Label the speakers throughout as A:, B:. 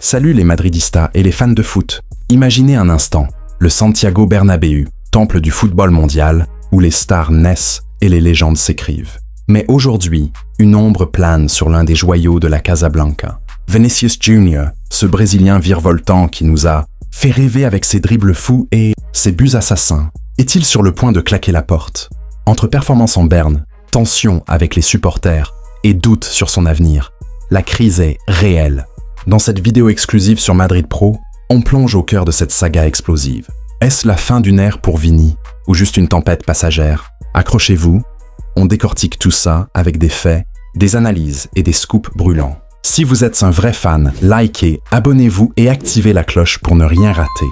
A: Salut les Madridistas et les fans de foot. Imaginez un instant, le Santiago Bernabéu, temple du football mondial, où les stars naissent et les légendes s'écrivent. Mais aujourd'hui, une ombre plane sur l'un des joyaux de la Casablanca. Vinicius Junior, ce Brésilien virevoltant qui nous a fait rêver avec ses dribbles fous et ses buts assassins, est-il sur le point de claquer la porte? Entre performance en berne, tension avec les supporters et doute sur son avenir, la crise est réelle. Dans cette vidéo exclusive sur Madrid Pro, on plonge au cœur de cette saga explosive. Est-ce la fin d'une ère pour Vini ou juste une tempête passagère? Accrochez-vous, on décortique tout ça avec des faits, des analyses et des scoops brûlants. Si vous êtes un vrai fan, likez, abonnez-vous et activez la cloche pour ne rien rater.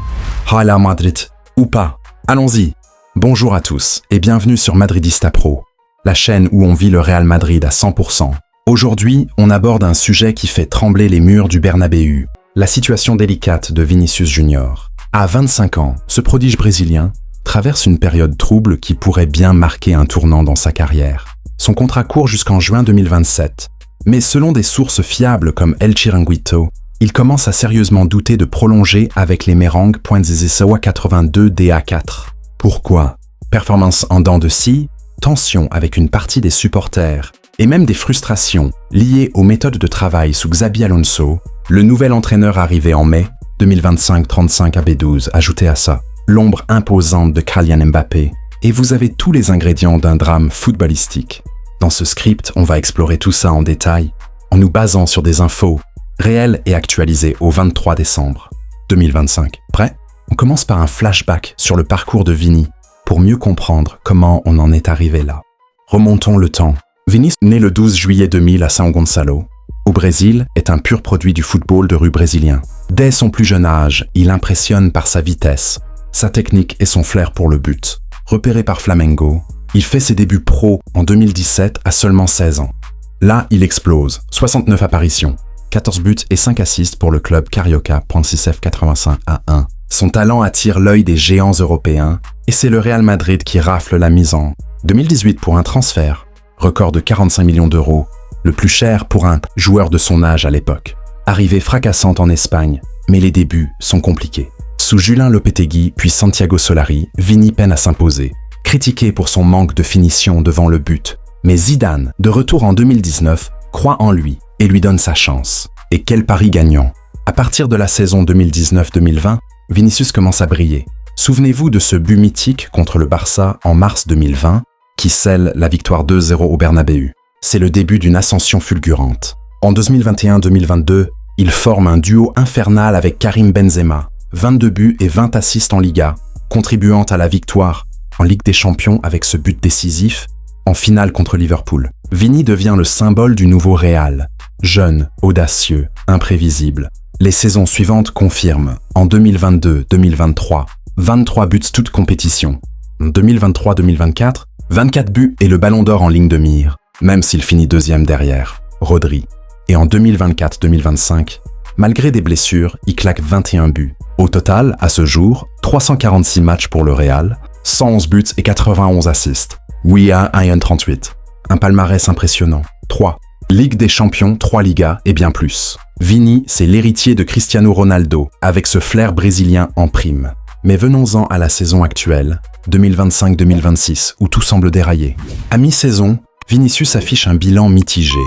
A: Hala Madrid, ou pas. Allons-y. Bonjour à tous et bienvenue sur Madridista Pro, la chaîne où on vit le Real Madrid à 100%. Aujourd'hui, on aborde un sujet qui fait trembler les murs du Bernabéu, la situation délicate de Vinicius Junior. À 25 ans, ce prodige brésilien traverse une période trouble qui pourrait bien marquer un tournant dans sa carrière. Son contrat court jusqu'en juin 2027, mais selon des sources fiables comme El Chiringuito, il commence à sérieusement douter de prolonger avec les Merengues .Zizisawa 82 DA4. Pourquoi? Performance en dents de scie, tension avec une partie des supporters, et même des frustrations liées aux méthodes de travail sous Xabi Alonso, le nouvel entraîneur arrivé en mai 2025-35 à B12, ajoutez à ça l'ombre imposante de Kylian Mbappé, et vous avez tous les ingrédients d'un drame footballistique. Dans ce script, on va explorer tout ça en détail, en nous basant sur des infos réelles et actualisées au 23 décembre 2025. Prêt? On commence par un flashback sur le parcours de Vini, pour mieux comprendre comment on en est arrivé là. Remontons le temps. Vini, né le 12 juillet 2000 à São Gonçalo, au Brésil, est un pur produit du football de rue brésilien. Dès son plus jeune âge, il impressionne par sa vitesse, sa technique et son flair pour le but. Repéré par Flamengo, il fait ses débuts pro en 2017 à seulement 16 ans. Là, il explose, 69 apparitions, 14 buts et 5 assists pour le club Carioca .6F 85 à 1. Son talent attire l'œil des géants européens et c'est le Real Madrid qui rafle la mise en 2018 pour un transfert. Record de 45 millions d'euros, le plus cher pour un joueur de son âge à l'époque. Arrivée fracassante en Espagne, mais les débuts sont compliqués. Sous Julen Lopetegui puis Santiago Solari, Vini peine à s'imposer. Critiqué pour son manque de finition devant le but, mais Zidane, de retour en 2019, croit en lui et lui donne sa chance. Et quel pari gagnant! À partir de la saison 2019-2020, Vinicius commence à briller. Souvenez-vous de ce but mythique contre le Barça en mars 2020, qui scelle la victoire 2-0 au Bernabéu. C'est le début d'une ascension fulgurante. En 2021-2022, il forme un duo infernal avec Karim Benzema, 22 buts et 20 assists en Liga, contribuant à la victoire en Ligue des Champions avec ce but décisif en finale contre Liverpool. Vini devient le symbole du nouveau Real. Jeune, audacieux, imprévisible. Les saisons suivantes confirment. En 2022-2023, 23 buts toutes compétitions. En 2023-2024, 24 buts et le ballon d'or en ligne de mire, même s'il finit deuxième derrière, Rodri. Et en 2024-2025, malgré des blessures, il claque 21 buts. Au total, à ce jour, 346 matchs pour le Real, 111 buts et 91 assists. We are Iron 38. Un palmarès impressionnant. 3. Ligue des Champions, 3 Ligas et bien plus. Vini, c'est l'héritier de Cristiano Ronaldo, avec ce flair brésilien en prime. Mais venons-en à la saison actuelle, 2025-2026, où tout semble dérailler. À mi-saison, Vinicius affiche un bilan mitigé.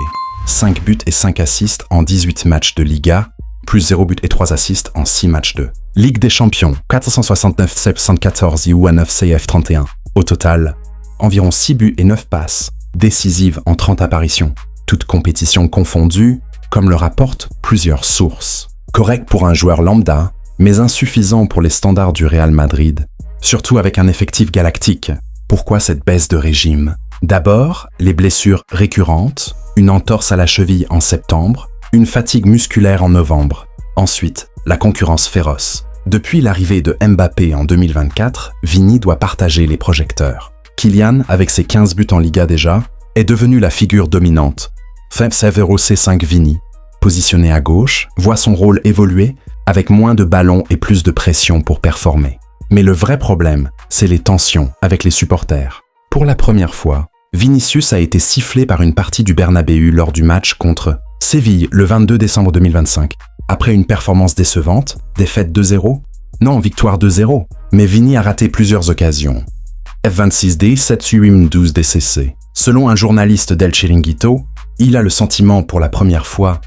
A: 5 buts et 5 assists en 18 matchs de Liga, plus 0 but et 3 assists en 6 matchs de Ligue des Champions, 469 74 IU9 CF 31. Au total, environ 6 buts et 9 passes, décisives en 30 apparitions. Toutes compétitions confondues, comme le rapportent plusieurs sources. Correct pour un joueur lambda, mais insuffisant pour les standards du Real Madrid, surtout avec un effectif galactique. Pourquoi cette baisse de régime? D'abord, les blessures récurrentes, une entorse à la cheville en septembre, une fatigue musculaire en novembre. Ensuite, la concurrence féroce. Depuis l'arrivée de Mbappé en 2024, Vini doit partager les projecteurs. Kylian, avec ses 15 buts en Liga déjà, est devenu la figure dominante. Feb Severo C5 Vini, positionné à gauche, voit son rôle évoluer avec moins de ballons et plus de pression pour performer. Mais le vrai problème, c'est les tensions avec les supporters. Pour la première fois, Vinicius a été sifflé par une partie du Bernabéu lors du match contre Séville le 22 décembre 2025. Après une performance décevante, défaite 2-0? Non, victoire 2-0. Mais Vini a raté plusieurs occasions. F26D 7-8-12 DCC. Selon un journaliste d'El Chiringuito, il a le sentiment pour la première fois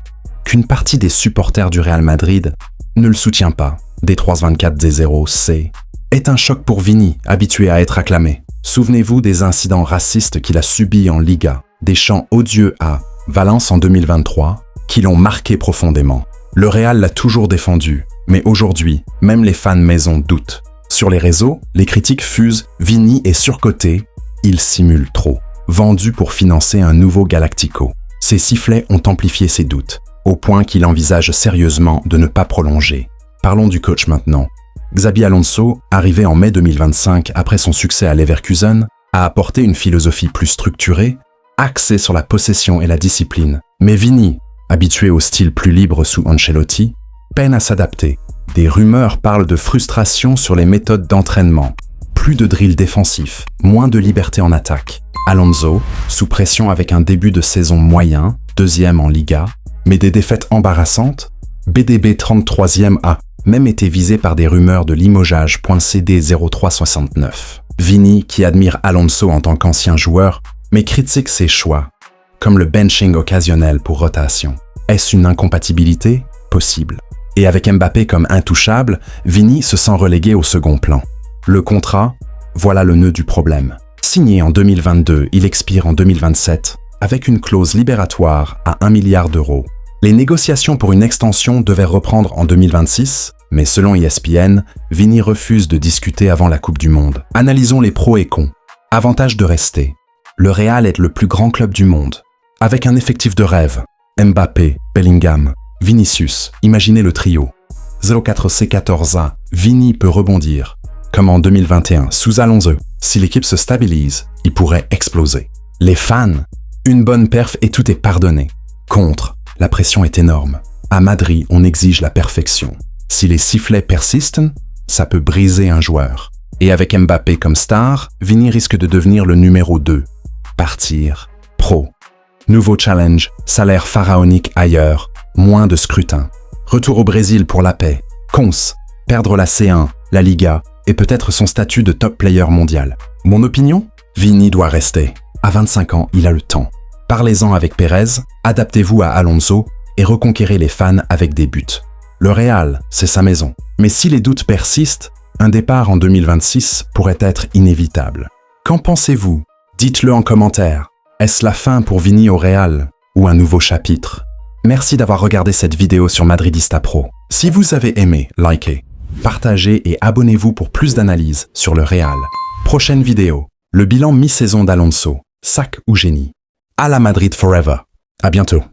A: qu'une partie des supporters du Real Madrid ne le soutient pas. D324 D0 C est un choc pour Vini, habitué à être acclamé. Souvenez-vous des incidents racistes qu'il a subis en Liga, des chants odieux à Valence en 2023, qui l'ont marqué profondément. Le Real l'a toujours défendu, mais aujourd'hui, même les fans maison doutent. Sur les réseaux, les critiques fusent, Vini est surcoté, il simule trop. Vendu pour financer un nouveau Galactico. Ses sifflets ont amplifié ses doutes, au point qu'il envisage sérieusement de ne pas prolonger. Parlons du coach maintenant. Xabi Alonso, arrivé en mai 2025 après son succès à Leverkusen, a apporté une philosophie plus structurée, axée sur la possession et la discipline. Mais Vini, habitué au style plus libre sous Ancelotti, peine à s'adapter. Des rumeurs parlent de frustration sur les méthodes d'entraînement. Plus de drill défensif, moins de liberté en attaque. Alonso, sous pression avec un début de saison moyen, 2e en Liga, mais des défaites embarrassantes, BDB 33e a même été visé par des rumeurs de limogeage. CD 0369. Vini, qui admire Alonso en tant qu'ancien joueur, mais critique ses choix, comme le benching occasionnel pour rotation. Est-ce une incompatibilité? Possible. Et avec Mbappé comme intouchable, Vini se sent relégué au second plan. Le contrat, voilà le nœud du problème. Signé en 2022, il expire en 2027, avec une clause libératoire à 1 milliard d'euros. Les négociations pour une extension devaient reprendre en 2026, mais selon ESPN, Vini refuse de discuter avant la Coupe du Monde. Analysons les pros et cons. Avantage de rester. Le Real est le plus grand club du monde, avec un effectif de rêve. Mbappé, Bellingham, Vinicius, imaginez le trio. 04C14A, Vini peut rebondir. Comme en 2021, sous Alonso. Si l'équipe se stabilise, il pourrait exploser. Les fans, une bonne perf et tout est pardonné. Contre, la pression est énorme. À Madrid, on exige la perfection. Si les sifflets persistent, ça peut briser un joueur. Et avec Mbappé comme star, Vini risque de devenir le numéro 2. Partir, pro. Nouveau challenge, salaire pharaonique ailleurs, moins de scrutin. Retour au Brésil pour la paix. Cons, perdre la C1, la Liga et peut-être son statut de top player mondial. Mon opinion? Vini doit rester. À 25 ans, il a le temps. Parlez-en avec Pérez, adaptez-vous à Alonso et reconquérez les fans avec des buts. Le Real, c'est sa maison. Mais si les doutes persistent, un départ en 2026 pourrait être inévitable. Qu'en pensez-vous? Dites-le en commentaire. Est-ce la fin pour Vini au Real ou un nouveau chapitre? Merci d'avoir regardé cette vidéo sur Madridista Pro. Si vous avez aimé, likez, partagez et abonnez-vous pour plus d'analyses sur le Real. Prochaine vidéo, le bilan mi-saison d'Alonso, sac ou génie. À la Madrid Forever. À bientôt.